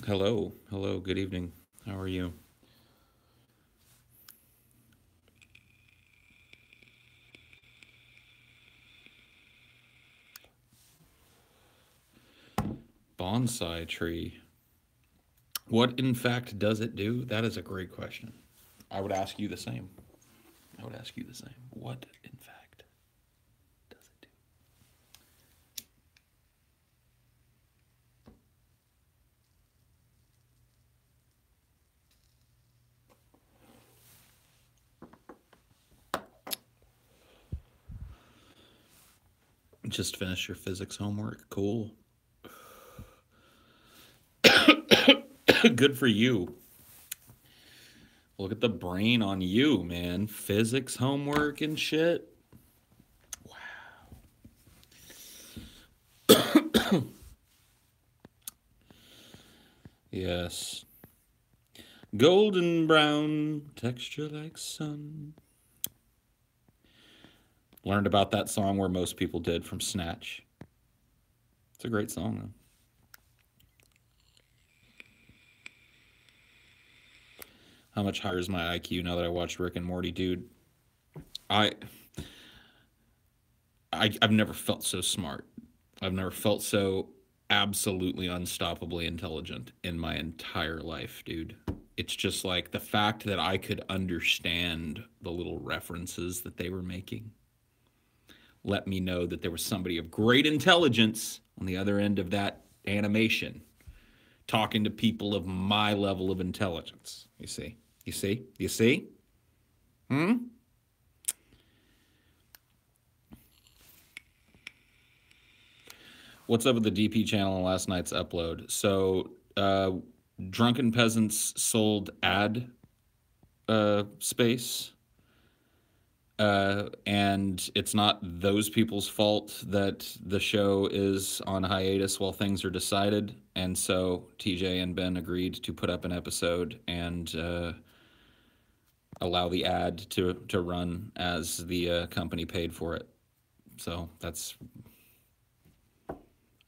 Hello, hello, good evening. How are you? Bonsai tree. What in fact does it do? That is a great question. I would ask you the same. I would ask you the same. What in fact does it do? Just finished your physics homework. Cool. Good for you. Look at the brain on you, man. Physics homework and shit. Yes. Golden brown, texture like sun. Learned about that song where most people did from Snatch. It's a great song, though. How much higher is my IQ now that I watched Rick and Morty, dude? I, I've never felt so smart. I've never felt so absolutely unstoppably intelligent in my entire life, dude. It's just like the fact that I could understand the little references that they were making let me know that there was somebody of great intelligence on the other end of that animation talking to people of my level of intelligence. You see? You see? You see? Hmm? What's up with the DP channel on last night's upload? So, Drunken Peasants sold ad space. And it's not those people's fault that the show is on hiatus while things are decided. And so TJ and Ben agreed to put up an episode and allow the ad to run as the company paid for it. So that's,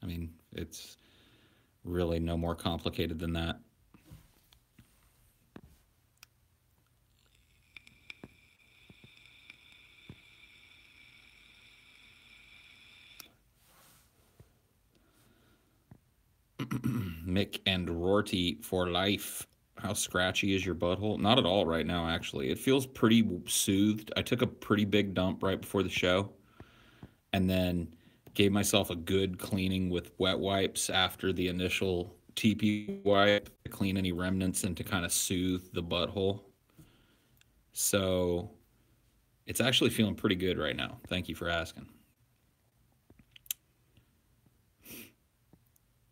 I mean, it's really no more complicated than that. Mick and Rorty for life. How scratchy is your butthole? Not at all right now, actually. It feels pretty soothed. I took a pretty big dump right before the show and then gave myself a good cleaning with wet wipes after the initial TP wipe to clean any remnants and to kind of soothe the butthole. So it's actually feeling pretty good right now. Thank you for asking.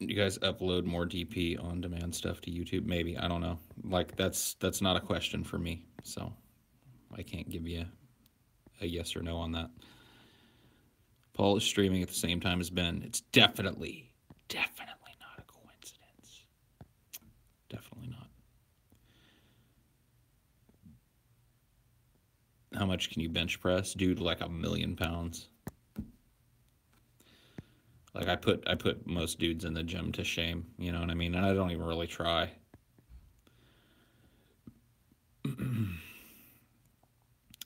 You guys upload more DP on demand stuff to YouTube? Maybe. I don't know. Like that's not a question for me. So I can't give you a yes or no on that. Paul is streaming at the same time as Ben. It's definitely not a coincidence. Definitely not. How much can you bench press? Dude, like 1,000,000 pounds. Like I put most dudes in the gym to shame, you know what I mean? And I don't even really try.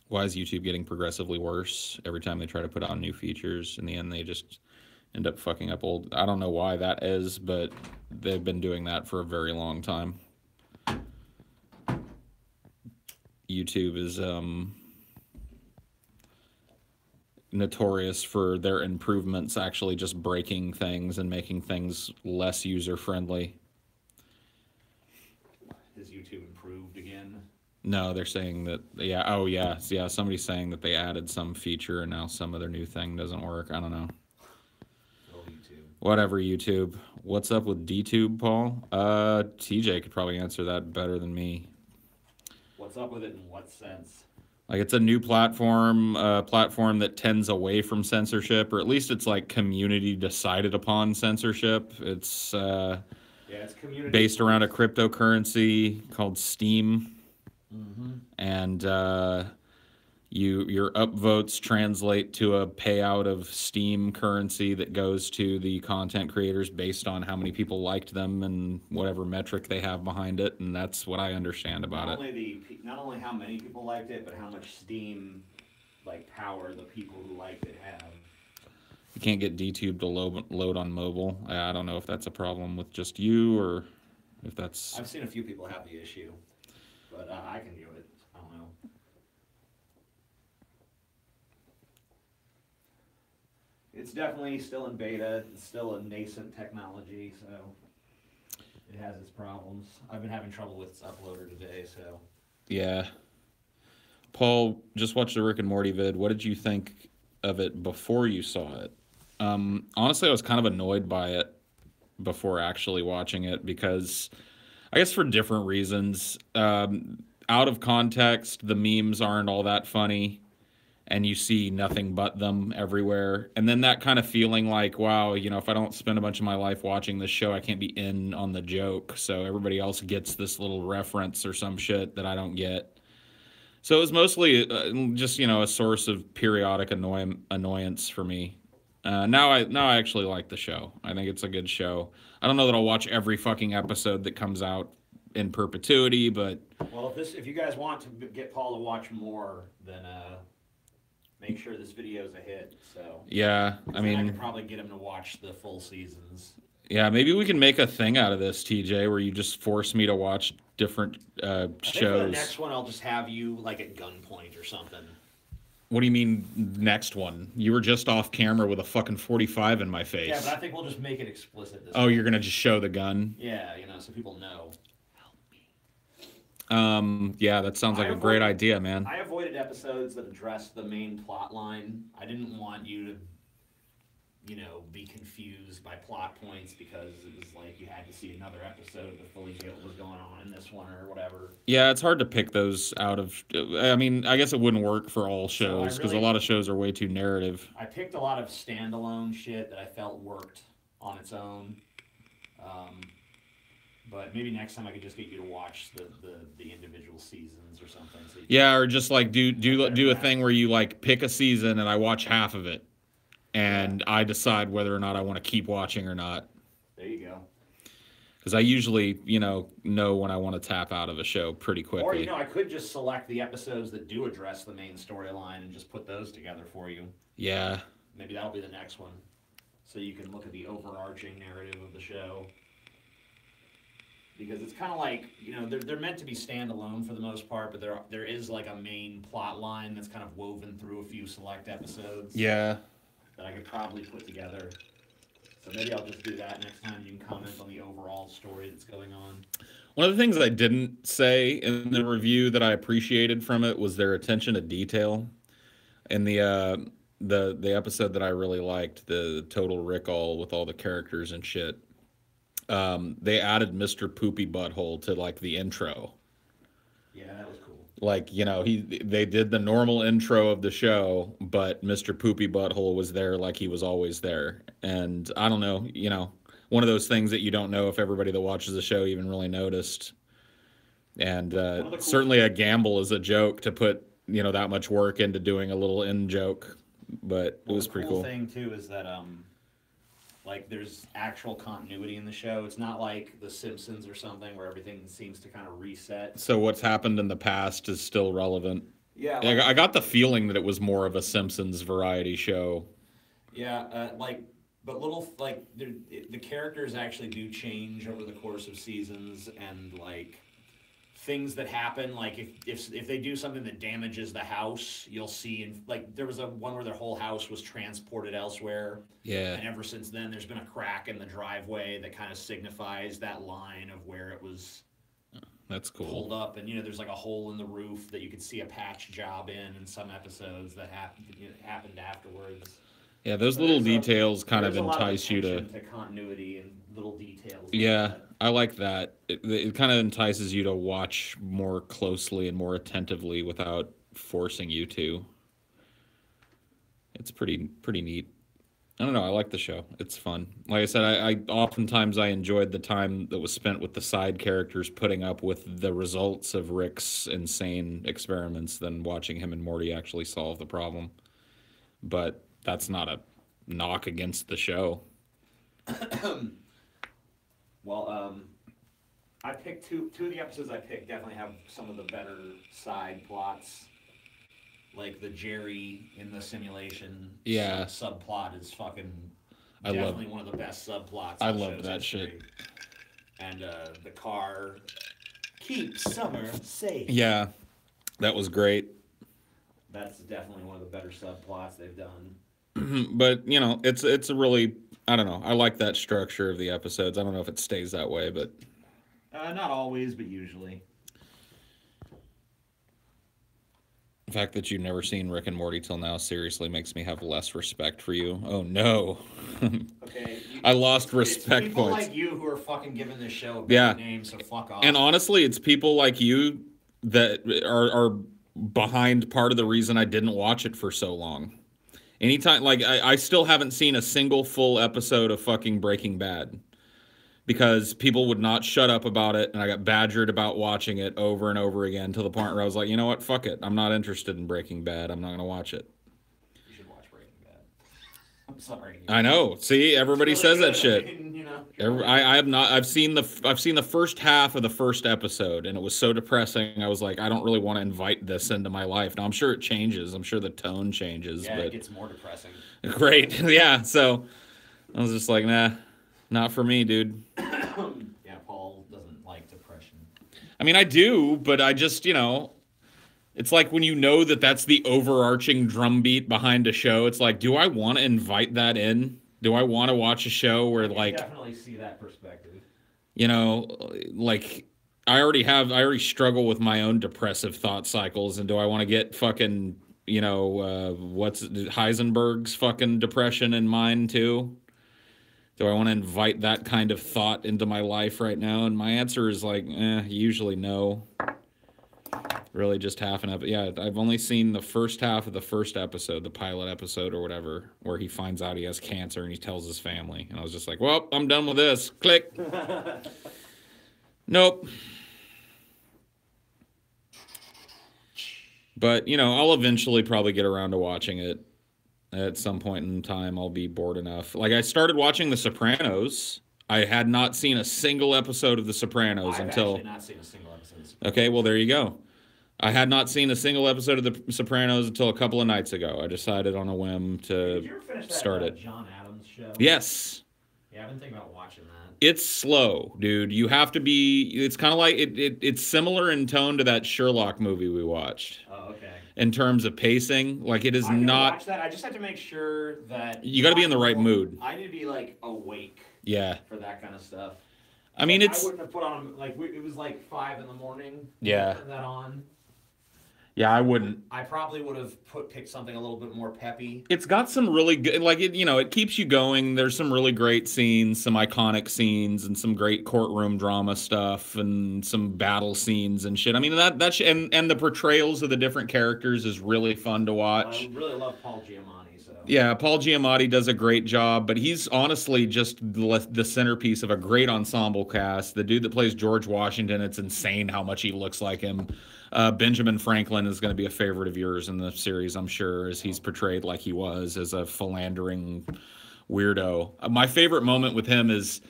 Why is YouTube getting progressively worse every time they try to put out new features? In the end, they just end up fucking up old. I don't know why that is, but they've been doing that for a very long time. YouTube is notorious for their improvements actually just breaking things and making things less user-friendly. Has YouTube improved again? No, they're saying that, yeah, oh yeah, somebody's saying that they added some feature and now some other new thing doesn't work. I don't know. Oh, YouTube. Whatever, YouTube. What's up with DTube, Paul? TJ could probably answer that better than me. What's up with it in what sense? Like it's a new platform that tends away from censorship, or at least it's like community decided upon censorship. It's it's community based around a cryptocurrency called Steam. Mm-hmm. And Your upvotes translate to a payout of Steam currency that goes to the content creators based on how many people liked them and whatever metric they have behind it, and that's what I understand about it. Not only how many people liked it, but how much Steam like power the people who liked it have. You can't get DTube to load on mobile. I don't know if that's a problem with just you or if that's... I've seen a few people have the issue, but I can do it. I don't know. It's definitely still in beta. It's still a nascent technology, so it has its problems. I've been having trouble with its uploader today, so... Yeah. Paul, just watched the Rick and Morty vid. What did you think of it before you saw it? Honestly, I was kind of annoyed by it before actually watching it because I guess for different reasons. Out of context, the memes aren't all that funny and you see nothing but them everywhere. And then that kind of feeling like, wow, you know, if I don't spend a bunch of my life watching this show, I can't be in on the joke. So everybody else gets this little reference or some shit that I don't get. So it was mostly just, you know, a source of periodic annoyance for me. Now I actually like the show. I think it's a good show. I don't know that I'll watch every fucking episode that comes out in perpetuity, but... Well, if you guys want to get Paul to watch more, then make sure this video is a hit. So yeah, I mean, I could probably get him to watch the full seasons. Yeah, maybe we can make a thing out of this, TJ, where you just force me to watch different I think for the shows. next one, I'll just have you like at gunpoint or something. What do you mean next one? You were just off camera with a fucking 45 in my face. Yeah, but I think we'll just make it explicit this Oh, time. you're gonna just show the gun? Yeah, you know, so people know. Yeah, that sounds like a great idea, man. I avoided episodes that addressed the main plot line. I didn't want you to, you know, be confused by plot points because it was like you had to see another episode to fully get what was going on in this one or whatever. Yeah, it's hard to pick those out of... I mean, I guess it wouldn't work for all shows because a lot of shows are way too narrative. I picked a lot of standalone shit that I felt worked on its own. But maybe next time I could just get you to watch the individual seasons or something. So yeah, or just like do a thing where you like pick a season and I watch half of it. And I decide whether or not I want to keep watching or not. There you go. Because I usually, you know when I want to tap out of a show pretty quickly. Or, you know, I could just select the episodes that do address the main storyline and just put those together for you. Yeah. Maybe that'll be the next one. So you can look at the overarching narrative of the show. Because it's kind of like, you know, they're meant to be standalone for the most part, but there is like a main plot line that's kind of woven through a few select episodes. Yeah. That I could probably put together. So maybe I'll just do that next time. You can comment on the overall story that's going on. One of the things I didn't say in the review that I appreciated from it was their attention to detail. In the episode that I really liked, the Total Recall with all the characters and shit, they added Mr. Poopy Butthole to like the intro. Yeah, that was cool. Like, you know, they did the normal intro of the show, but Mr. Poopy Butthole was there like he was always there. And I don't know, you know, one of those things that you don't know if everybody that watches the show even really noticed. And certainly a gamble is a joke to put, you know, that much work into doing a little in joke, but it was pretty cool. The thing too is that like there's actual continuity in the show. It's not like The Simpsons or something where everything seems to kind of reset. So what's happened in the past is still relevant. Yeah, like, I got the feeling that it was more of a Simpsons variety show. Yeah, but the characters actually do change over the course of seasons, and like things that happen, like if they do something that damages the house, you'll see, and like there was one where their whole house was transported elsewhere. Yeah. And ever since then, there's been a crack in the driveway that kind of signifies that line of where it was. That's cool. Pulled up, and you know, there's like a hole in the roof that you could see a patch job in some episodes that happened afterwards. Yeah, those little details kind of entice you to continuity and little details. Yeah, I like that. It kind of entices you to watch more closely and more attentively without forcing you to. It's pretty neat. I don't know. I like the show. It's fun. Like I said, I oftentimes I enjoyed the time that was spent with the side characters putting up with the results of Rick's insane experiments than watching him and Morty actually solve the problem. But that's not a knock against the show. Well, I picked two of the episodes I picked definitely have some of the better side plots. Like the Jerry in the simulation subplot is fucking definitely one of the best subplots. I love that shit. And the car keeps summer safe. Yeah, that was great. That's definitely one of the better subplots they've done. But you know, it's a really, I don't know. I like that structure of the episodes. I don't know if it stays that way, but not always, but usually. The fact that you've never seen Rick and Morty till now seriously makes me have less respect for you. Oh no. Okay. I lost respect people points. Like you who are fucking giving this show a bad name, so fuck off. And honestly, it's people like you that are behind part of the reason I didn't watch it for so long. Anytime, like, I still haven't seen a single full episode of fucking Breaking Bad. Because people would not shut up about it, and I got badgered about watching it over and over again to the point where I was like, you know what, fuck it. I'm not interested in Breaking Bad. I'm not going to watch it. You should watch Breaking Bad. I'm sorry. I know. See, everybody says that shit. I have not. I've seen the first half of the first episode, and it was so depressing. I was like, I don't really want to invite this into my life. Now I'm sure it changes. I'm sure the tone changes. Yeah, but it gets more depressing. Great. Yeah. So I was just like, nah. Not for me, dude. Yeah, Paul doesn't like depression. I mean, I do, but I just, you know, it's like when you know that that's the overarching drumbeat behind a show, it's like, do I want to invite that in? Do I want to watch a show where, like... I definitely see that perspective. You know, like, I already struggle with my own depressive thought cycles, and do I want to get fucking, you know, what's Heisenberg's fucking depression in mine, too? Do I want to invite that kind of thought into my life right now? And my answer is like, usually no. Really just half an episode. Yeah, I've only seen the first half of the first episode, the pilot episode or whatever, where he finds out he has cancer and he tells his family. And I was just like, well, I'm done with this. Click. Nope. But, you know, I'll eventually probably get around to watching it. At some point in time, I'll be bored enough. Like, I started watching The Sopranos. I had not seen a single episode of The Sopranos until... I've actually not seen a single episode of The Sopranos. Okay, well, there you go. I had not seen a single episode of The Sopranos until a couple of nights ago. I decided on a whim to start it. John Adams show? Yes. Yeah, I've been thinking about watching that. It's slow, dude. You have to be... It's kind of like... It's similar in tone to that Sherlock movie we watched. Oh, okay. In terms of pacing, like, it is not... Watch that. I just have to make sure that... You got to be in the right mood. I need to be, like, awake. Yeah. For that kind of stuff. I mean, it's... I wouldn't have put on... Like, it was, like, 5 in the morning. Yeah. Put that on. Yeah, I wouldn't. I probably would have picked something a little bit more peppy. It's got some really good, like, it keeps you going. There's some really great scenes, some iconic scenes, and some great courtroom drama stuff, and some battle scenes and shit. I mean, and the portrayals of the different characters is really fun to watch. I really love Paul Giamatti, so. Yeah, Paul Giamatti does a great job, but he's honestly just the centerpiece of a great ensemble cast. The dude that plays George Washington, it's insane how much he looks like him. Benjamin Franklin is going to be a favorite of yours in the series, I'm sure, as he's portrayed like he was as a philandering weirdo. My favorite moment with him is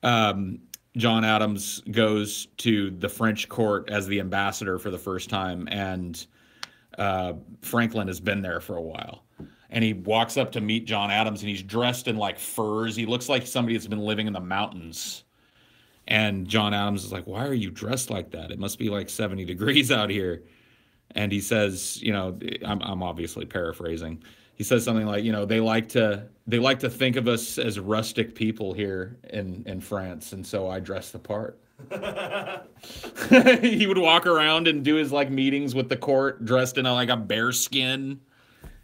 John Adams goes to the French court as the ambassador for the first time, and Franklin has been there for a while. And he walks up to meet John Adams, and he's dressed in, like, furs. He looks like somebody that's been living in the mountains. And John Adams is like, why are you dressed like that? It must be like 70 degrees out here. And he says, you know, I'm obviously paraphrasing. He says something like, you know, they like to think of us as rustic people here in France, and so I dress the part. He would walk around and do his, like, meetings with the court dressed in a bear skin.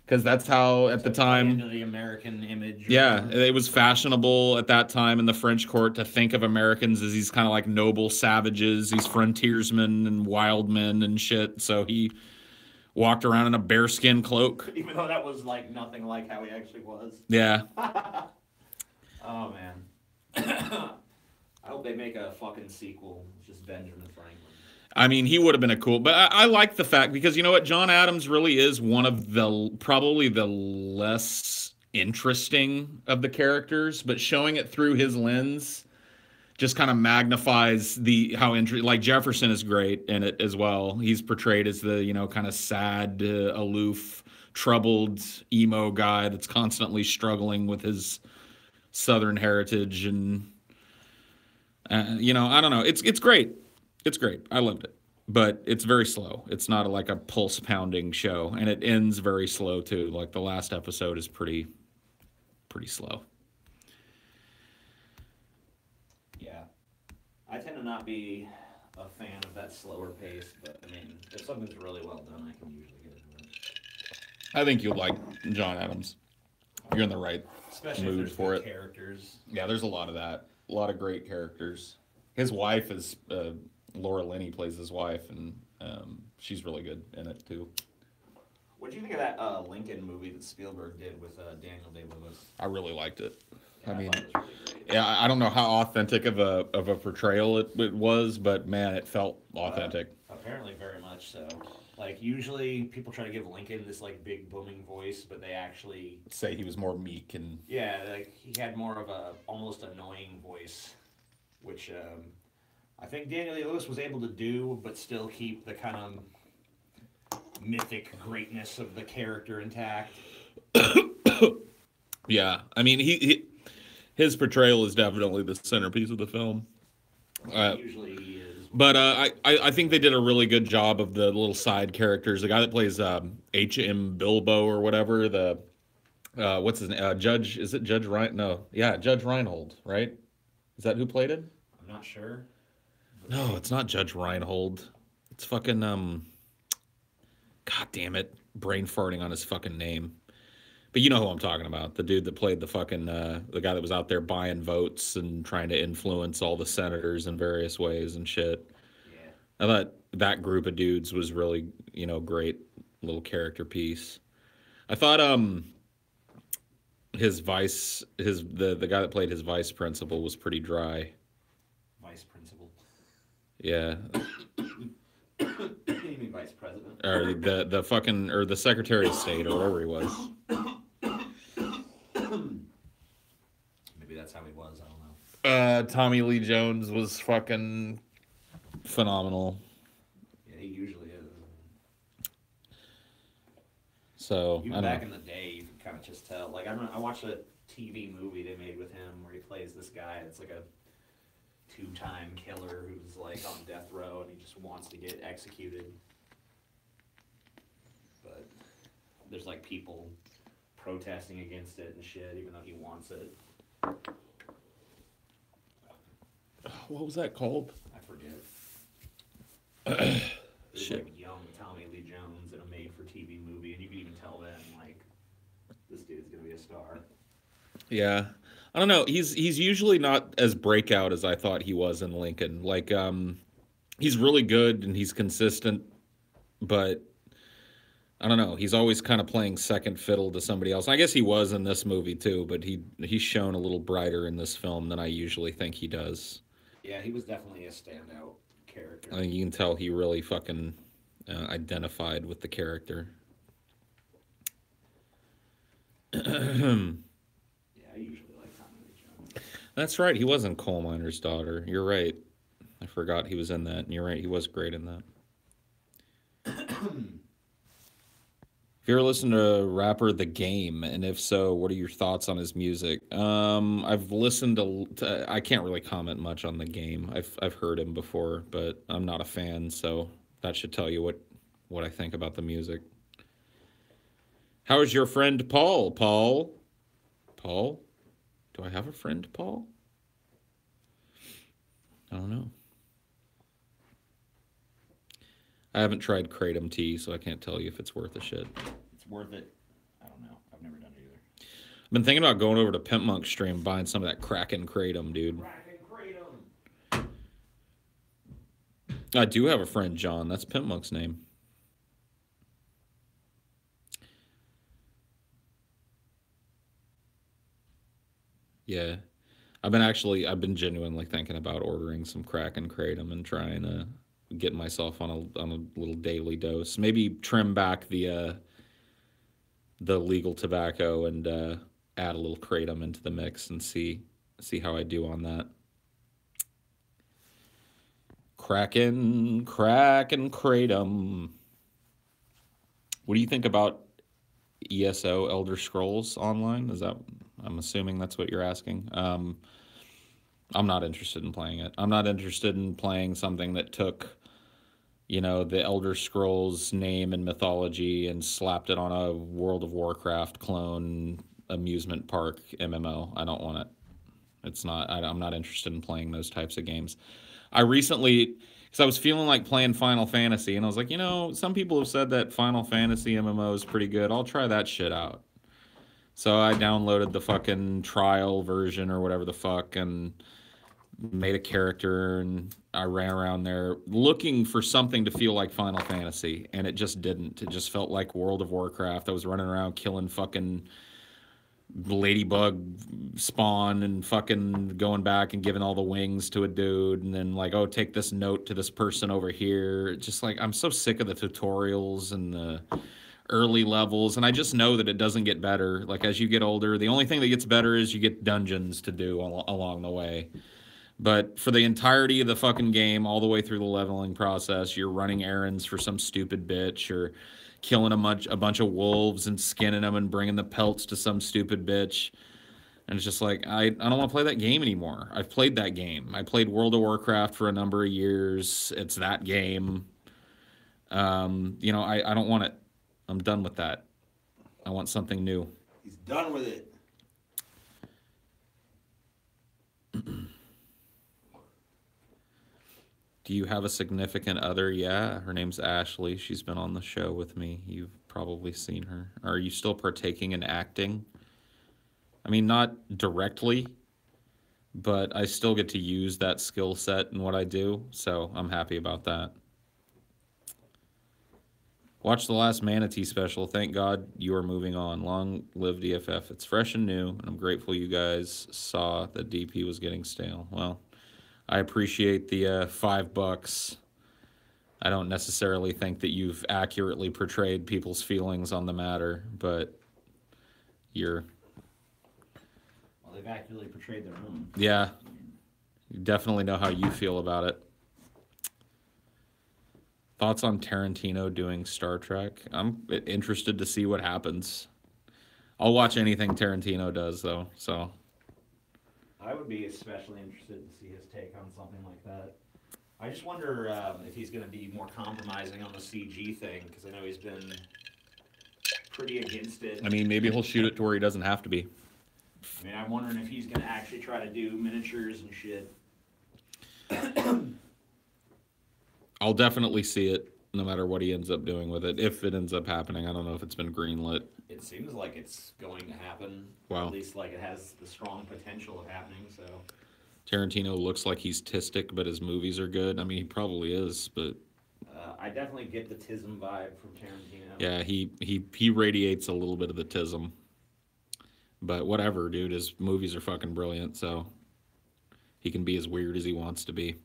Because that's how, at the time... Into the American image. Yeah, it was fashionable at that time in the French court to think of Americans as these kind of, like, noble savages, these frontiersmen and wild men and shit. So he walked around in a bearskin cloak. Even though that was like nothing like how he actually was. Yeah. Oh man. I hope they make a fucking sequel. It's just Benjamin Franklin. I mean, he would have been a cool, but I like the fact because you know what, John Adams really is one of the probably the less interesting of the characters, but showing it through his lens just kind of magnifies the how interesting. Like Jefferson is great in it as well. He's portrayed as the kind of sad, aloof, troubled emo guy that's constantly struggling with his Southern heritage, and I don't know. It's great. It's great. I loved it, but it's very slow. It's not like a pulse pounding show, and it ends very slow too. Like the last episode is pretty slow. Yeah, I tend to not be a fan of that slower pace, but I mean, if something's really well done, I can usually get into it. I think you'll like John Adams. You're in the right Especially mood if there's for good it. characters. Yeah, there's a lot of that. A lot of great characters. His wife is Laura Linney plays his wife, and she's really good in it too. What do you think of that Lincoln movie that Spielberg did with Daniel Day-Lewis? I really liked it. Yeah, I mean, thought it was really great. yeah, I don't know how authentic of a portrayal it was, but man, it felt authentic. Apparently, very much so. Like usually, people try to give Lincoln this like big booming voice, but they actually Say he was more meek and like he had more of a almost annoying voice, which I think Daniel Day-Lewis was able to do, but still keep the kind of mythic greatness of the character intact. yeah. I mean, his portrayal is definitely the centerpiece of the film. Usually he is. But I think they did a really good job of the little side characters. The guy that plays H.M. Bilbo or whatever, the what's his name? Judge, is it Judge Rein? No, yeah, Judge Reinhold, right? Is that who played it? I'm not sure. No, it's not Judge Reinhold. It's fucking God damn it, brain farting on his fucking name. But you know who I'm talking about. The dude that played the fucking the guy that was out there buying votes and trying to influence all the senators in various ways and shit. Yeah. I thought that group of dudes was really, great little character piece. I thought the guy that played his vice principal was pretty dry. Vice principal. Yeah. You mean vice president? Or the fucking or the Secretary of State or whatever he was. Maybe that's how he was. I don't know. Tommy Lee Jones was fucking phenomenal. Yeah, he usually is. So Even I don't back know. in the day, you could kind of just tell. Like I watched a TV movie they made with him where he plays this guy. It's like a two-time killer who's like on death row and he just wants to get executed. But there's like people protesting against it and shit, even though he wants it. What was that called? I forget. It was Shit. like young Tommy Lee Jones in a made-for-TV movie, and you could even tell then, like, this dude's gonna be a star. Yeah. I don't know. He's usually not as breakout as I thought he was in Lincoln. Like he's really good and he's consistent, but I don't know. He's always kind of playing second fiddle to somebody else. I guess he was in this movie too, but he's shown a little brighter in this film than I usually think he does. Yeah, he was definitely a standout character. I mean, you can tell he really fucking identified with the character. Yeah, I usually like Tommy Lee Jones. That's right. He was in Coal Miner's Daughter. You're right. I forgot he was in that. And you're right. He was great in that. Have you ever listened to rapper The Game? And if so, what are your thoughts on his music? I've listened to I can't really comment much on The Game. I've heard him before, but I'm not a fan, so that should tell you what I think about the music. How is your friend Paul? Paul? Do I have a friend Paul? I don't know. I haven't tried Kratom tea, so I can't tell you if it's worth a shit. It's worth it. I don't know. I've never done it either. I've been thinking about going over to Pimp Monk's stream, buying some of that Kraken Kratom, dude. Kratom. I do have a friend, John. That's Pimp Monk's name. Yeah. I've been genuinely thinking about ordering some crack and kratom and trying to get myself on a little daily dose. Maybe trim back the legal tobacco and add a little kratom into the mix and see how I do on that. Crack and kratom. What do you think about ESO Elder Scrolls Online? Is that I'm assuming that's what you're asking. I'm not interested in playing it. I'm not interested in playing something that took, the Elder Scrolls name and mythology and slapped it on a World of Warcraft clone amusement park MMO. I don't want it. It's not. I'm not interested in playing those types of games. I recently, because I was feeling like playing Final Fantasy, and I was like, some people have said that Final Fantasy MMO is pretty good. I'll try that shit out. So I downloaded the fucking trial version or whatever the fuck and made a character and I ran around there looking for something to feel like Final Fantasy, and it just didn't. It just felt like World of Warcraft. I was running around killing fucking ladybug spawn and fucking going back and giving all the wings to a dude and then like, oh, take this note to this person over here. Just like, I'm so sick of the tutorials and the early levels, and I just know that it doesn't get better. Like, as you get older, the only thing that gets better is you get dungeons to do along the way. But for the entirety of the fucking game, all the way through the leveling process, you're running errands for some stupid bitch, or killing a bunch of wolves and skinning them and bringing the pelts to some stupid bitch. And it's just like, I don't want to play that game anymore. I've played that game. I played World of Warcraft for a number of years. It's that game. I don't want it. I'm done with that. I want something new. He's done with it. Do you have a significant other? Yeah, her name's Ashley. She's been on the show with me. You've probably seen her. Are you still partaking in acting? I mean, not directly, but I still get to use that skill set in what I do, so I'm happy about that. Watch the last Manatee special. Thank God you are moving on. Long live DFF. It's fresh and new, and I'm grateful you guys saw that DP was getting stale. Well, I appreciate the $5. I don't necessarily think that you've accurately portrayed people's feelings on the matter, but you're... Well, they've accurately portrayed their own. Yeah. You definitely know how you feel about it. Thoughts on Tarantino doing Star Trek? I'm interested to see what happens. I'll watch anything Tarantino does, though, so... I would be especially interested to see his take on something like that. I just wonder if he's going to be more compromising on the CG thing, because I know he's been pretty against it. I mean, maybe he'll shoot it to where he doesn't have to be. I mean, I'm wondering if he's going to actually try to do miniatures and shit. I'll definitely see it, no matter what he ends up doing with it. If it ends up happening, I don't know if it's been greenlit. It seems like it's going to happen. Wow. At least like it has the strong potential of happening, so... Tarantino looks like he's tistic, but his movies are good. I mean, he probably is, but... I definitely get the tism vibe from Tarantino. Yeah, he radiates a little bit of the tism. But whatever, dude. His movies are fucking brilliant, so... He can be as weird as he wants to be.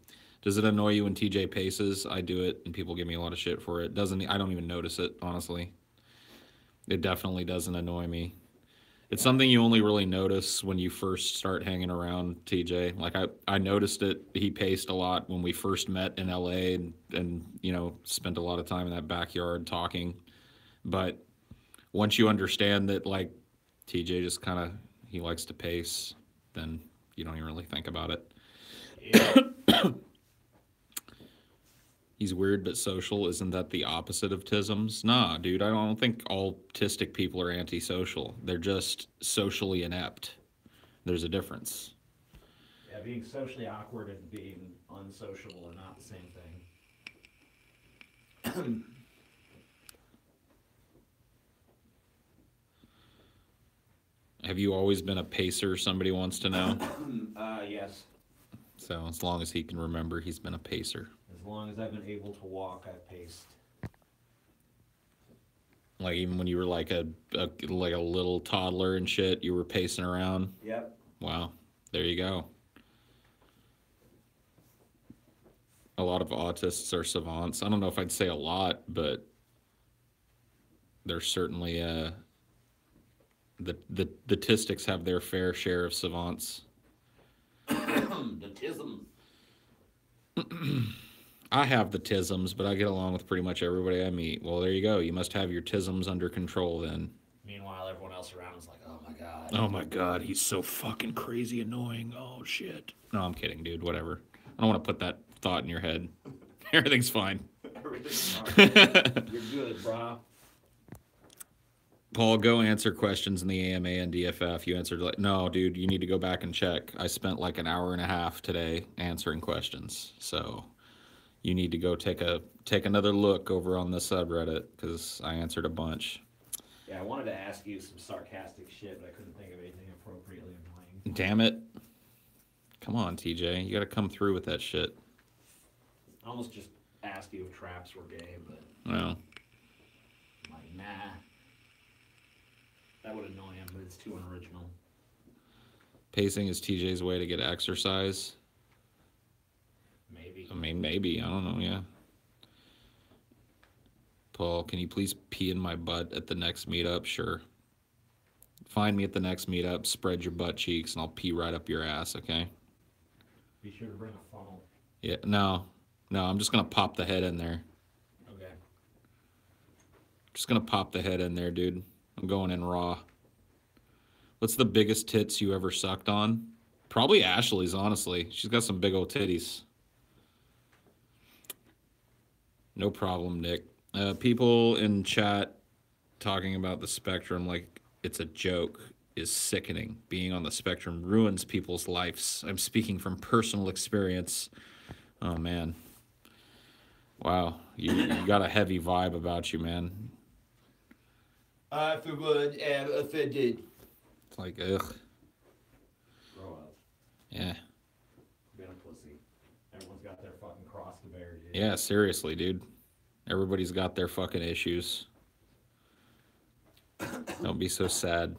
Does it annoy you when TJ paces? I do it, and people give me a lot of shit for it. I don't even notice it, honestly. It definitely doesn't annoy me. It's something you only really notice when you first start hanging around TJ. Like, I noticed it. He paced a lot when we first met in LA and spent a lot of time in that backyard talking. But once you understand that, like, TJ just kind of, he likes to pace, then you don't even really think about it. Yeah. He's weird but social. Isn't that the opposite of tisms? Nah, dude, I don't think all tistic people are antisocial. They're just socially inept. There's a difference. Yeah, being socially awkward and being unsociable are not the same thing. Have you always been a pacer, somebody wants to know? Yes. So as long as he can remember, he's been a pacer. As long as I've been able to walk, I've paced. Like even when you were like a little toddler and shit, you were pacing around? Yep. Wow. There you go. A lot of autists are savants. I don't know if I'd say a lot, but there's certainly the statistics have their fair share of savants. The tism. I have the tisms, but I get along with pretty much everybody I meet. Well, there you go. You must have your tisms under control then. Meanwhile, everyone else around is like, oh my god. Oh my god, he's so fucking crazy annoying. Oh shit. No, I'm kidding, dude. Whatever. I don't want to put that thought in your head. Everything's fine. Everything's fine. You're good, brah. Paul, go answer questions in the AMA and DFF. You answered like, no, dude, you need to go back and check. I spent like an hour and a half today answering questions. So you need to go take another look over on the subreddit because I answered a bunch. Yeah, I wanted to ask you some sarcastic shit, but I couldn't think of anything appropriately annoying. Damn it. Come on, TJ. You got to come through with that shit. I almost just asked you if traps were gay, but No. I'm like, nah. That would annoy him, but it's too unoriginal. Pacing is TJ's way to get exercise. Maybe. I mean, maybe. I don't know. Yeah. Paul, can you please pee in my butt at the next meetup? Sure. Find me at the next meetup, spread your butt cheeks, and I'll pee right up your ass, okay? Be sure to bring a funnel. Yeah, no, I'm just going to pop the head in there. Okay. Just going to pop the head in there, dude. I'm going in raw. What's the biggest tits you ever sucked on? Probably Ashley's, honestly. She's got some big old titties. No problem, Nick. People in chat talking about the spectrum like it's a joke is sickening. Being on the spectrum ruins people's lives. I'm speaking from personal experience. Oh, man. Wow. You got a heavy vibe about you, man. I, for one, am offended. It's like, ugh. Grow up. Yeah. Being a pussy. Everyone's got their fucking cross to bear, dude. Yeah, seriously, dude. Everybody's got their fucking issues. Don't be so sad.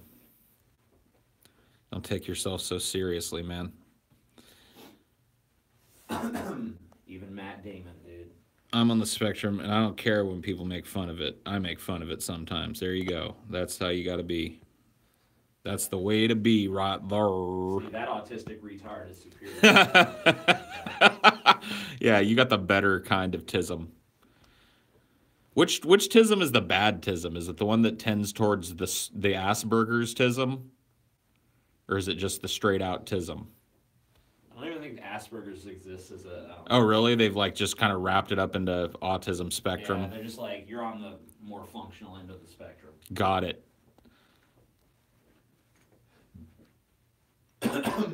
Don't take yourself so seriously, man. Even Matt Damon, dude. I'm on the spectrum, and I don't care when people make fun of it. I make fun of it sometimes. There you go. That's how you got to be. That's the way to be right there. See, that autistic retard is superior. Yeah, you got the better kind of tism. Which tism is the bad tism? Is it the one that tends towards the Asperger's tism? Or is it just the straight out tism? I don't even think Asperger's exists as a... Oh, really? They've like just kind of wrapped it up into autism spectrum? Yeah, they're just like, you're on the more functional end of the spectrum. Got it.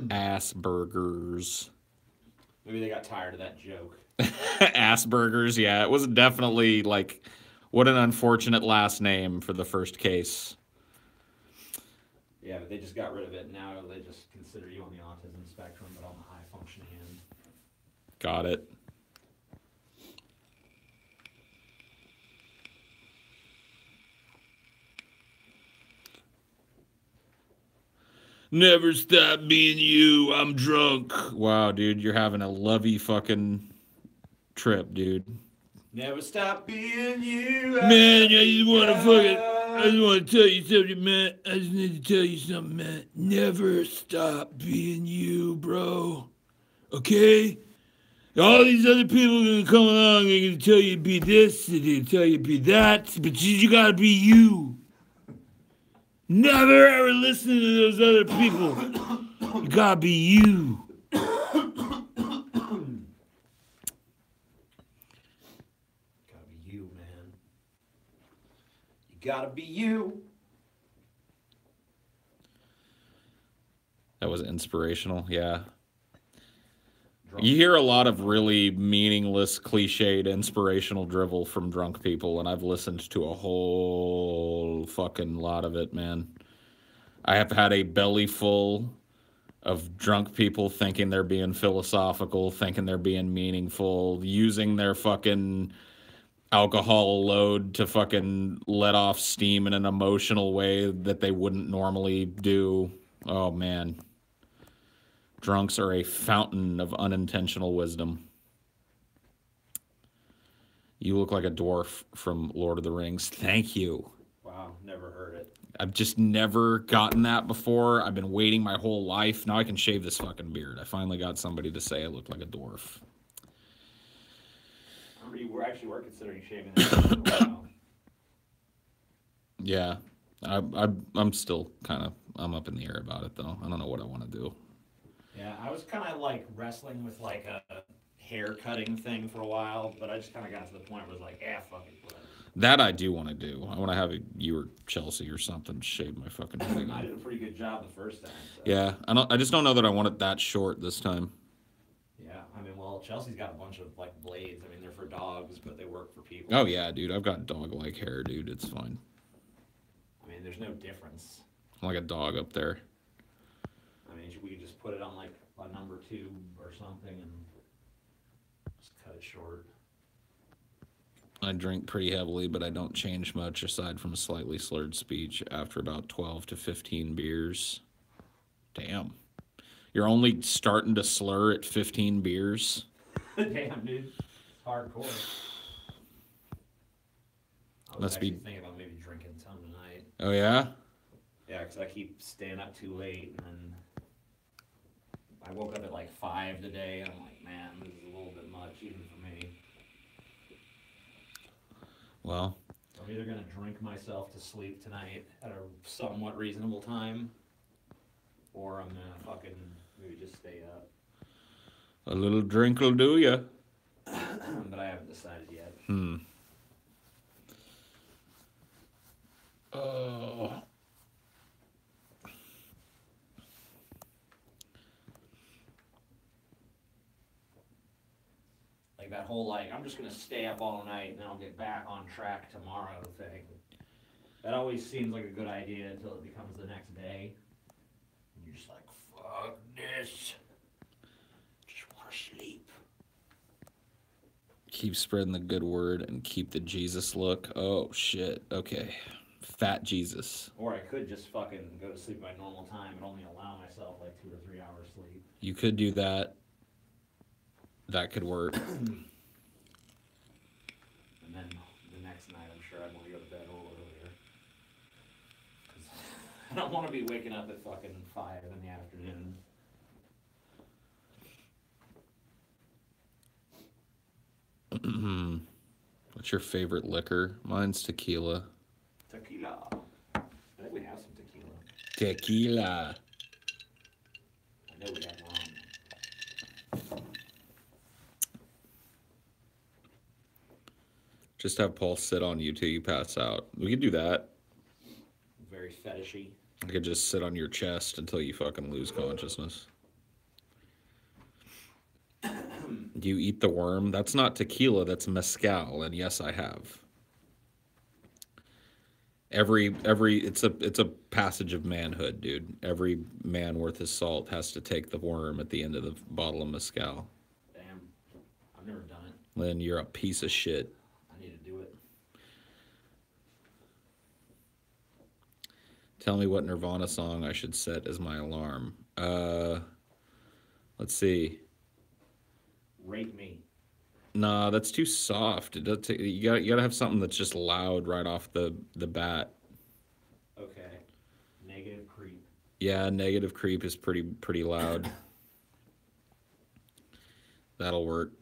Asperger's. Maybe they got tired of that joke. Asperger's, yeah. It was definitely like, what an unfortunate last name for the first case. Yeah, but they just got rid of it. Now they just consider you on the autism spectrum, but on the high functioning end. Got it. Never stop being you. I'm drunk. Wow, dude, you're having a lovey fucking trip, dude. Never stop being you. Man, I just want to fucking... I just want to tell you something, man. I just need to tell you something, man. Never stop being you, bro. Okay? All these other people are going to come along and they're going to tell you to be this, and they're going to tell you to be that, but you got to be you. Never ever listen to those other people. You got to be you. Gotta be you, man. You gotta be you. That was inspirational, yeah. You hear a lot of really meaningless, cliched, inspirational drivel from drunk people, and I've listened to a whole fucking lot of it, man. I have had a belly full of drunk people thinking they're being philosophical, thinking they're being meaningful, using their fucking alcohol load to fucking let off steam in an emotional way that they wouldn't normally do. Oh, man. Drunks are a fountain of unintentional wisdom. You look like a dwarf from Lord of the Rings. Thank you. Wow, never heard it. I've just never gotten that before. I've been waiting my whole life. Now I can shave this fucking beard. I finally got somebody to say I look like a dwarf. I remember you were considering shaving that for a while. Yeah. I'm still kind of, I'm up in the air about it, though. I don't know what I want to do. Yeah, I was kind of like wrestling with like a hair cutting thing for a while, but I just kind of got to the point where it was like, fuck it, whatever. That I do want to do. I want to have you or Chelsea or something shave my fucking thing. I did a pretty good job the first time. So. Yeah, I just don't know that I want it that short this time. Yeah, I mean, well, Chelsea's got a bunch of like blades. I mean, they're for dogs, but they work for people. Oh yeah, dude, I've got dog-like hair, dude. It's fine. I mean, there's no difference. I'm like a dog up there. I mean, we could just put it on like a number 2 or something and just cut it short. I drink pretty heavily, but I don't change much aside from slightly slurred speech after about 12 to 15 beers. Damn. You're only starting to slur at 15 beers? Damn, dude. It's hardcore. I was actually thinking about maybe drinking some tonight. Oh, yeah? Yeah, because I keep staying up too late, and then I woke up at like 5 today, and I'm like, man, this is a little bit much, even for me. Well, So I'm either going to drink myself to sleep tonight at a somewhat reasonable time, or I'm going to fucking maybe just stay up. a little drink will do ya. But I haven't decided yet. Oh. Like that whole like, I'm just going to stay up all night and then I'll get back on track tomorrow thing. That always seems like a good idea until it becomes the next day. And you're just like, fuck this. Just want to sleep. Keep spreading the good word and keep the Jesus look. Oh, shit. Okay. Fat Jesus. Or I could just fucking go to sleep at my normal time and only allow myself like 2 or 3 hours sleep. You could do that. That could work. And then the next night, I'm sure I want to go to bed a little earlier. Because I don't want to be waking up at fucking 5 in the afternoon. What's your favorite liquor? Mine's tequila. Tequila. I think we have some tequila. Tequila. I know we have one. Just have Paul sit on you till you pass out. We could do that. Very fetishy. I could just sit on your chest until you fucking lose consciousness. Do you eat the worm? That's not tequila, that's mezcal, and yes, I have. It's a passage of manhood, dude. Every man worth his salt has to take the worm at the end of the bottle of mezcal. Damn. I've never done it. Then you're a piece of shit. I need to do it. Tell me what Nirvana song I should set as my alarm. Let's see. Rape Me. Nah, that's too soft. It does take, you gotta have something that's just loud right off the bat. Okay. Negative Creep. Yeah, Negative Creep is pretty loud. That'll work.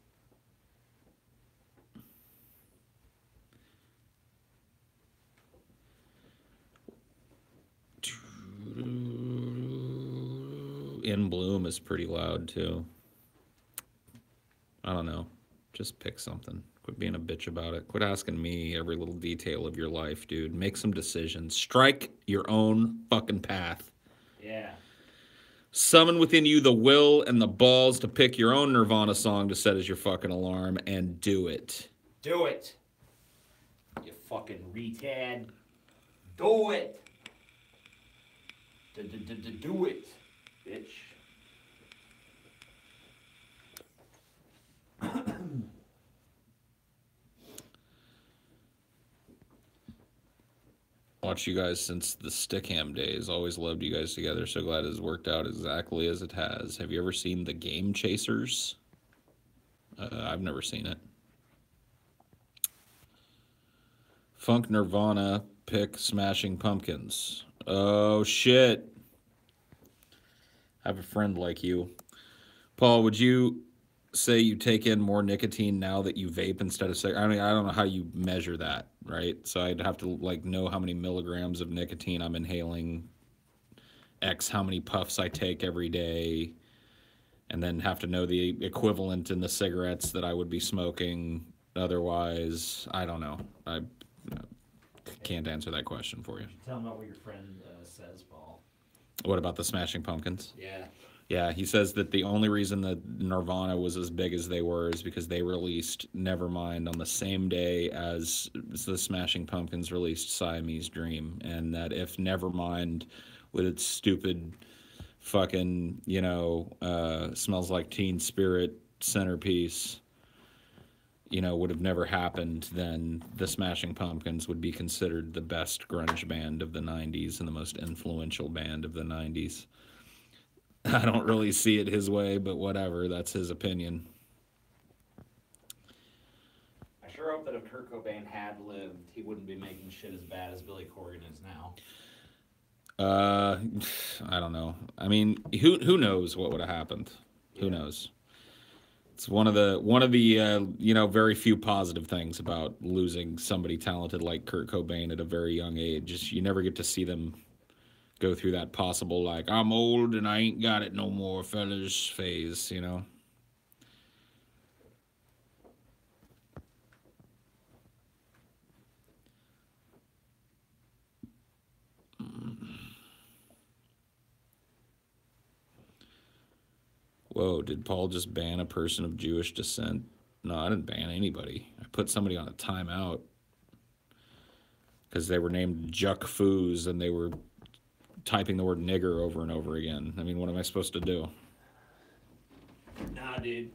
In Bloom is pretty loud too. I don't know. Just pick something. Quit being a bitch about it. Quit asking me every little detail of your life, dude. Make some decisions. Strike your own fucking path. Yeah. Summon within you the will and the balls to pick your own Nirvana song to set as your fucking alarm and do it. Do it. You fucking retard. Do it. Do it, bitch. watched you guys since the Stickham days. Always loved you guys together. So glad it's worked out exactly as it has. Have you ever seen The Game Chasers? I've never seen it. Funk Nirvana pick Smashing Pumpkins. Oh, shit. I have a friend like you. Paul, would you say you take in more nicotine now that you vape instead of cigarette? I mean, I don't know how you measure that, right? So I'd have to like know how many milligrams of nicotine I'm inhaling, X how many puffs I take every day, and then have to know the equivalent in the cigarettes that I would be smoking otherwise. I don't know. I can't answer that question for you. Tell me about what your friend says, Paul. What about the Smashing Pumpkins? Yeah. Yeah, he says that the only reason that Nirvana was as big as they were is because they released Nevermind on the same day as the Smashing Pumpkins released Siamese Dream, and that if Nevermind, with its stupid fucking, Smells Like Teen Spirit centerpiece, would have never happened, then the Smashing Pumpkins would be considered the best grunge band of the 90s and the most influential band of the 90s. I don't really see it his way, but whatever. That's his opinion. I sure hope that if Kurt Cobain had lived, he wouldn't be making shit as bad as Billy Corgan is now. I don't know. I mean, who knows what would have happened? Yeah. Who knows? It's one of the very few positive things about losing somebody talented like Kurt Cobain at a very young age. You never get to see them go through that possible, like, I'm old and I ain't got it no more, fellas phase, Whoa, did Paul just ban a person of Jewish descent? No, I didn't ban anybody. I put somebody on a timeout because they were named Juck Foos and they were typing the word nigger over and over again. I mean, what am I supposed to do? Nah, dude.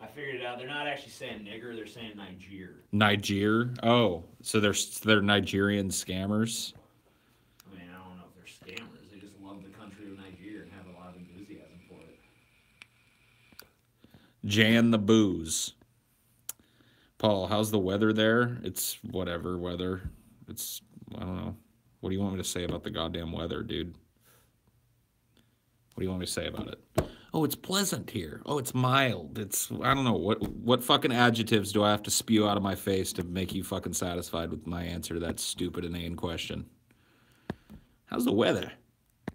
I figured it out. They're not actually saying nigger. They're saying Niger. Niger? Oh, so they're Nigerian scammers? I mean, I don't know if they're scammers. They just love the country of Niger and have a lot of enthusiasm for it. Jan the Booze. Paul, how's the weather there? It's whatever weather. It's, I don't know. What do you want me to say about the goddamn weather, dude? What do you want me to say about it? Oh, it's pleasant here. Oh, it's mild. It's, I don't know. What fucking adjectives do I have to spew out of my face to make you fucking satisfied with my answer to that stupid, inane question? How's the weather?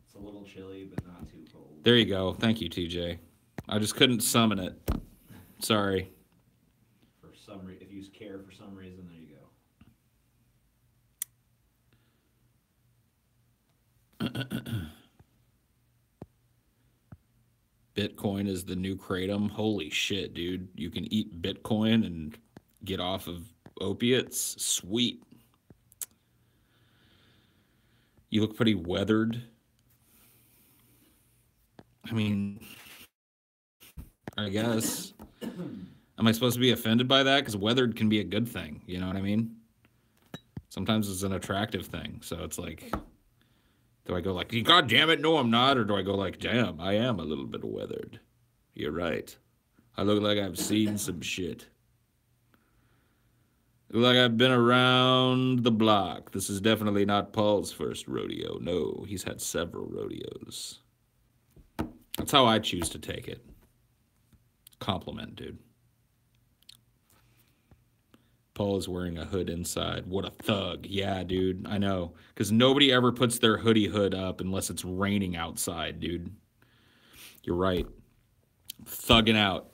It's a little chilly, but not too cold. There you go. Thank you, TJ. I just couldn't summon it. Sorry. If you care for some reason, there you go. Bitcoin is the new kratom. Holy shit, dude. You can eat Bitcoin and get off of opiates. Sweet. You look pretty weathered. I mean, I guess. Am I supposed to be offended by that? Because weathered can be a good thing. You know what I mean? Sometimes it's an attractive thing. So it's like, do I go like, God damn it, no, I'm not? Or do I go like, damn, I am a little bit weathered. You're right. I look like I've seen some shit. Look like I've been around the block. This is definitely not Paul's first rodeo. No, he's had several rodeos. That's how I choose to take it. Compliment, dude. Paul is wearing a hood inside. What a thug. Yeah, dude. I know. Because nobody ever puts their hoodie hood up unless it's raining outside, dude. You're right. Thugging out.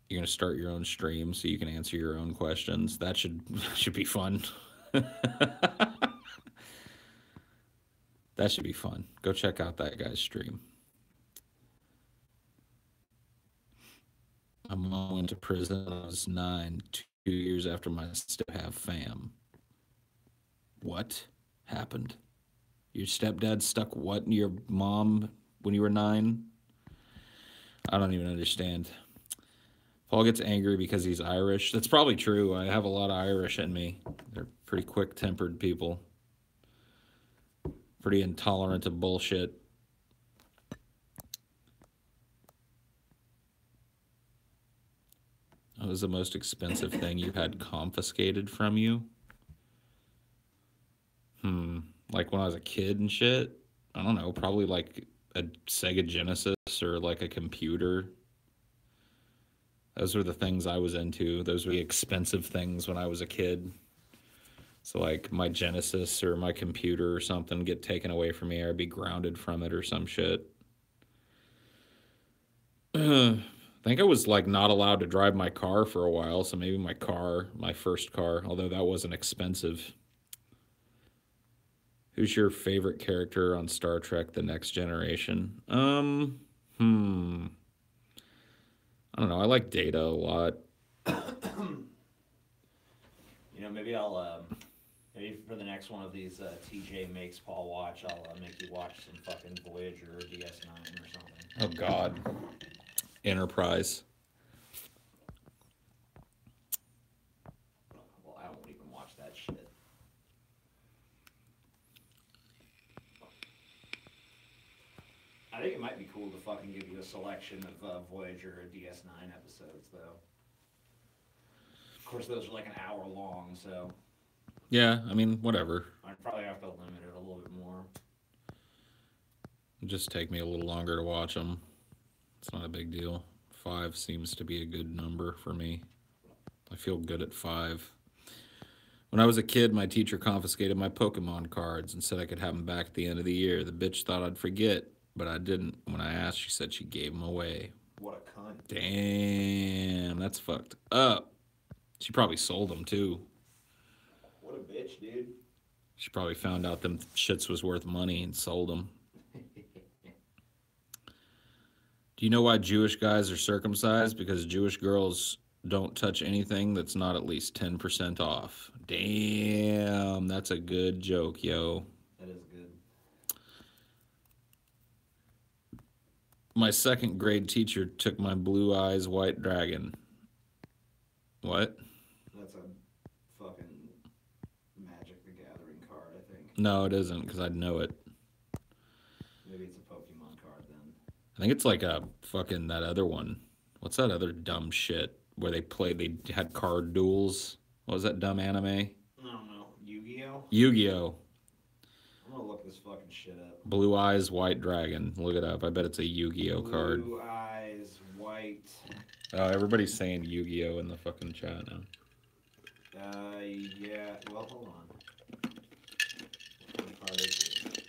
You're going to start your own stream so you can answer your own questions. That should be fun. That should be fun. Go check out that guy's stream. My mom went to prison when I was 9, 2 years after my step-have fam. What happened? Your stepdad stuck what in your mom when you were 9? I don't even understand. Paul gets angry because he's Irish. That's probably true. I have a lot of Irish in me. They're pretty quick-tempered people. Pretty intolerant of bullshit. What was the most expensive thing you had confiscated from you? Like when I was a kid and shit? I don't know. Probably like a Sega Genesis or like a computer. Those were the things I was into. Those were the expensive things when I was a kid. So like my Genesis or my computer or something get taken away from me, or I'd be grounded from it or some shit. I think I was like not allowed to drive my car for a while, so maybe my first car, although that wasn't expensive. Who's your favorite character on Star Trek: The Next Generation? I don't know. I like Data a lot. Maybe for the next one of these TJ makes Paul watch, I'll make you watch some fucking Voyager or DS9 or something. Oh God, Enterprise. Well, I won't even watch that shit. I think it might be cool to fucking give you a selection of Voyager or DS9 episodes, though. Of course, those are like an hour long, so... Yeah, I mean, whatever. I'd probably have to limit it a little bit more. It'll just take me a little longer to watch them. It's not a big deal. 5 seems to be a good number for me. I feel good at 5. When I was a kid, my teacher confiscated my Pokemon cards and said I could have them back at the end of the year. The bitch thought I'd forget, but I didn't. When I asked, she said she gave them away. What a cunt. Damn, that's fucked up. She probably sold them, too. What a bitch, dude. She probably found out them shits was worth money and sold them. Do you know why Jewish guys are circumcised? Because Jewish girls don't touch anything that's not at least 10% off. Damn, that's a good joke, yo. That is good. My second grade teacher took my Blue Eyes White Dragon. What? That's a fucking Magic the Gathering card, I think. No, it isn't, because I'd know it. Maybe it's a Pokemon card then. I think it's like a fucking that other one. What's that other dumb shit where they had card duels? What was that dumb anime? I don't know. Yu-Gi-Oh? Yu-Gi-Oh! I'm gonna look this fucking shit up. Blue Eyes White Dragon. Look it up. I bet it's a Yu-Gi-Oh card. Blue Eyes White. Oh, everybody's saying Yu-Gi-Oh in the fucking chat now. Yeah. Well, hold on. What card is it?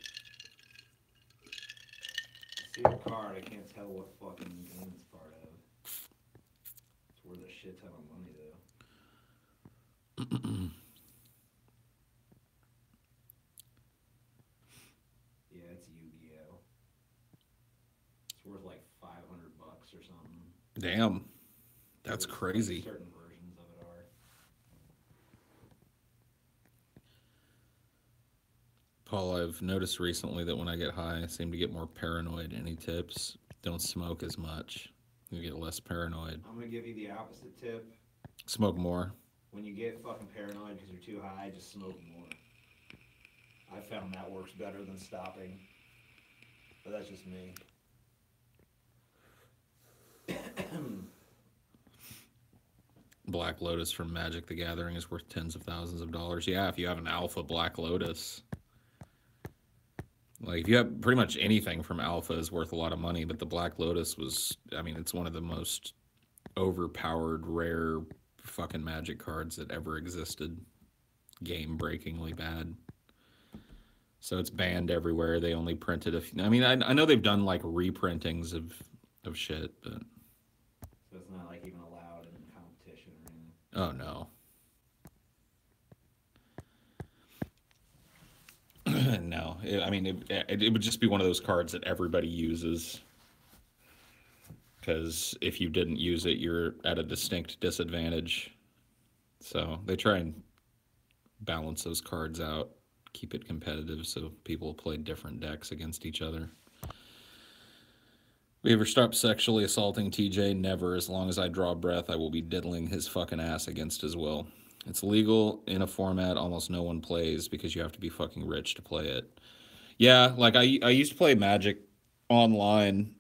I see the card. I can't tell what fucking game it's part of. It's worth a shit ton of money, though. Yeah, it's Yu-Gi-Oh. It's worth like $500 or something. Damn. That's crazy. Certain versions of it are. Paul, I've noticed recently that when I get high, I seem to get more paranoid. Any tips? Don't smoke as much. You get less paranoid. I'm going to give you the opposite tip. Smoke more. When you get fucking paranoid because you're too high, just smoke more. I found that works better than stopping. But that's just me. Black Lotus from Magic the Gathering is worth tens of thousands of dollars. Yeah, if you have an alpha Black Lotus. Like, if you have pretty much anything from alpha is worth a lot of money, but the Black Lotus was, I mean, it's one of the most overpowered, rare fucking Magic cards that ever existed. Game-breakingly bad. So it's banned everywhere. They only printed a few. I mean, I know they've done, like, reprintings of shit, but... So it's not, like, even allowed in competition or anything? Oh, no. No. I mean, it would just be one of those cards that everybody uses. Because if you didn't use it, you're at a distinct disadvantage. So they try and balance those cards out, keep it competitive so people play different decks against each other. We ever stop sexually assaulting TJ? Never. As long as I draw breath, I will be diddling his fucking ass against his will. It's legal in a format almost no one plays because you have to be fucking rich to play it. Yeah, like I used to play Magic online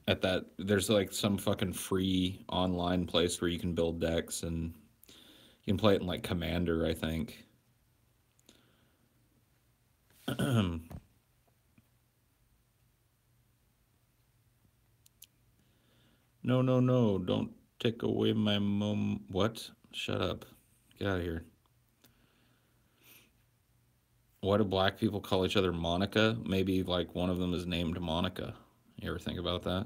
at that. There's like some fucking free online place where you can build decks and you can play it in like Commander, I think. No, no, no. Don't take away my mom. What? Shut up. Get out of here. Why do black people call each other Monica? Maybe like one of them is named Monica. You ever think about that?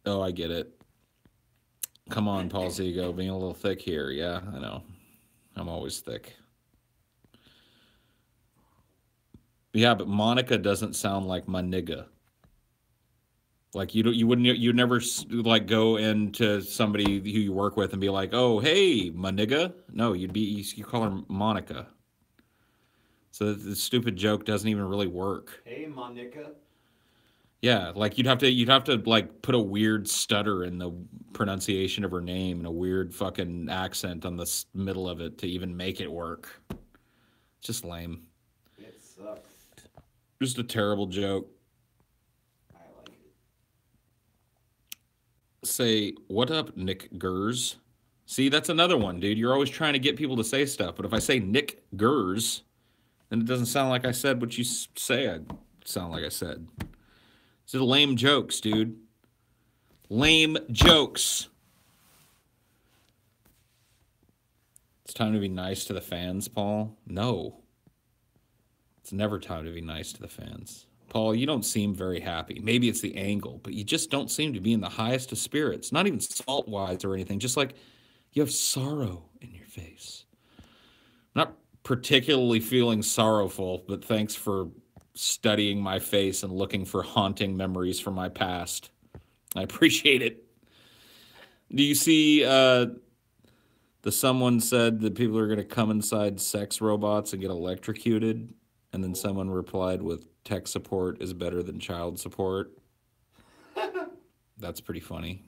Oh, I get it. Come on, Paul Zigo, being a little thick here. Yeah, I know. I'm always thick. Yeah, but Monica doesn't sound like my nigga. Like you'd never like go into somebody who you work with and be like, "Oh, hey, my nigga." No, you call her Monica. So the stupid joke doesn't even really work. Hey, Monica. Yeah, like you'd have to like put a weird stutter in the pronunciation of her name and a weird fucking accent on the middle of it to even make it work. It's just lame. It sucks. Just a terrible joke. I like it. Say, what up, Nick Gers? See, that's another one, dude. You're always trying to get people to say stuff, but if I say Nick Gers, then it doesn't sound like I said what you say I sound like I said. These are lame jokes, dude. Lame jokes. It's time to be nice to the fans, Paul. No. It's never time to be nice to the fans. Paul, you don't seem very happy. Maybe it's the angle, but you just don't seem to be in the highest of spirits. Not even salt-wise or anything. Just like you have sorrow in your face. Not particularly feeling sorrowful, but thanks for studying my face and looking for haunting memories from my past. I appreciate it. Do you see someone said that people are going to come inside sex robots and get electrocuted? And then someone replied with tech support is better than child support. That's pretty funny.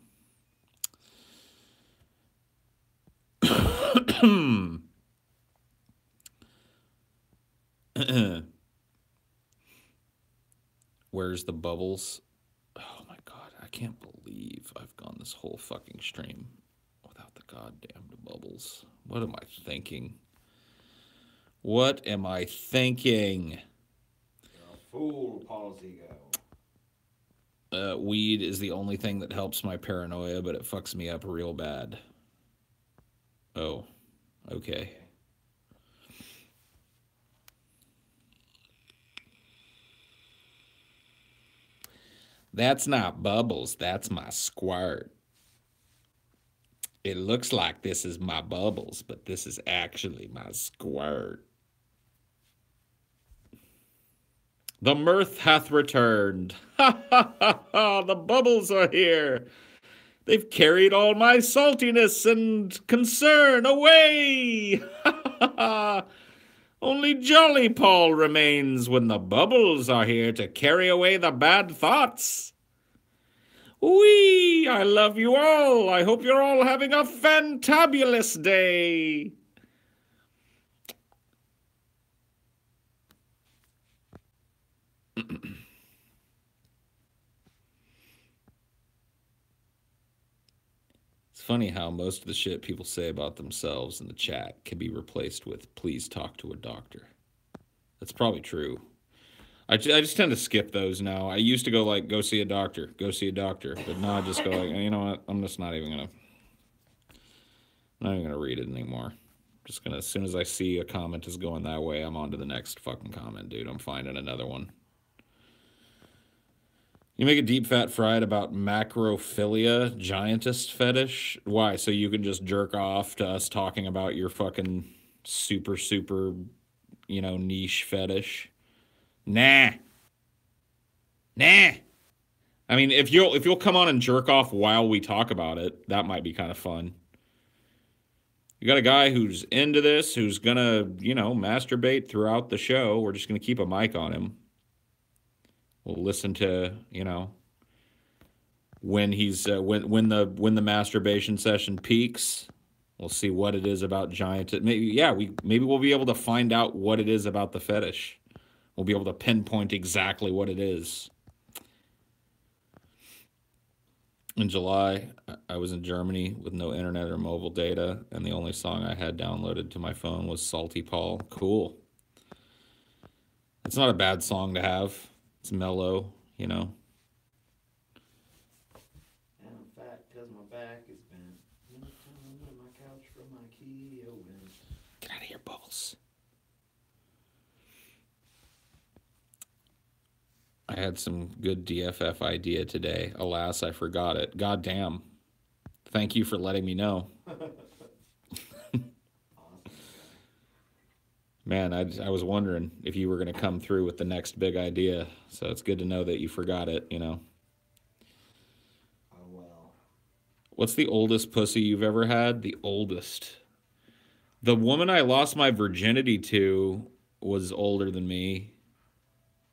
Where's the bubbles? Oh my god, I can't believe I've gone this whole fucking stream without the goddamn bubbles. What am I thinking? What am I thinking? You're a fool, Paul Zigo. Weed is the only thing that helps my paranoia, but it fucks me up real bad. Oh, okay. That's not bubbles, that's my squirt. It looks like this is my bubbles, but this is actually my squirt. The mirth hath returned. Ha ha ha ha, the bubbles are here. They've carried all my saltiness and concern away. Ha ha ha. Only Jolly Paul remains when the bubbles are here to carry away the bad thoughts. Wee! I love you all. I hope you're all having a fantabulous day. It's funny how most of the shit people say about themselves in the chat can be replaced with please talk to a doctor. That's probably true. I just tend to skip those now. I used to go like, go see a doctor. But now I just go like, you know what? I'm just not even going to read it anymore. Just going to, as soon as I see a comment is going that way, I'm on to the next fucking comment, dude. I'm finding another one. You make a deep fat fried about macrophilia, giantist fetish? Why? So you can just jerk off to us talking about your fucking super, niche fetish? Nah. I mean, if you'll come on and jerk off while we talk about it, that might be kind of fun. You got a guy who's into this, who's gonna, masturbate throughout the show. We're just gonna keep a mic on him. We'll listen to, when he's when the masturbation session peaks. We'll see what it is about giant. Maybe we'll be able to find out what it is about the fetish. We'll be able to pinpoint exactly what it is. In July, I was in Germany with no internet or mobile data, and the only song I had downloaded to my phone was Salty Paul. Cool. It's not a bad song to have. It's mellow, And I'm fat because my back is bent. My couch from IKEA went. Get out of here, Bubbles. I had some good DFF idea today. Alas, I forgot it. God damn. Thank you for letting me know. Man, I was wondering if you were going to come through with the next big idea. So it's good to know that you forgot it, Oh, well. What's the oldest pussy you've ever had? The oldest. The woman I lost my virginity to was older than me.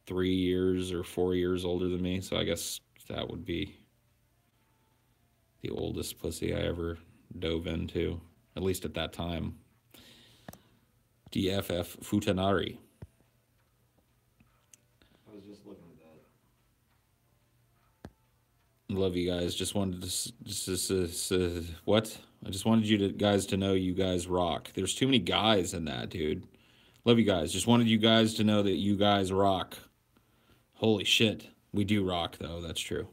3 years or 4 years older than me. So I guess that would be the oldest pussy I ever dove into, at least at that time. DFF Futanari. I was just looking at that. Love you guys. Just wanted to what? I just wanted you guys to know you guys rock. There's too many guys in that, dude. Love you guys. Just wanted you guys to know that you guys rock. Holy shit. We do rock, though. That's true.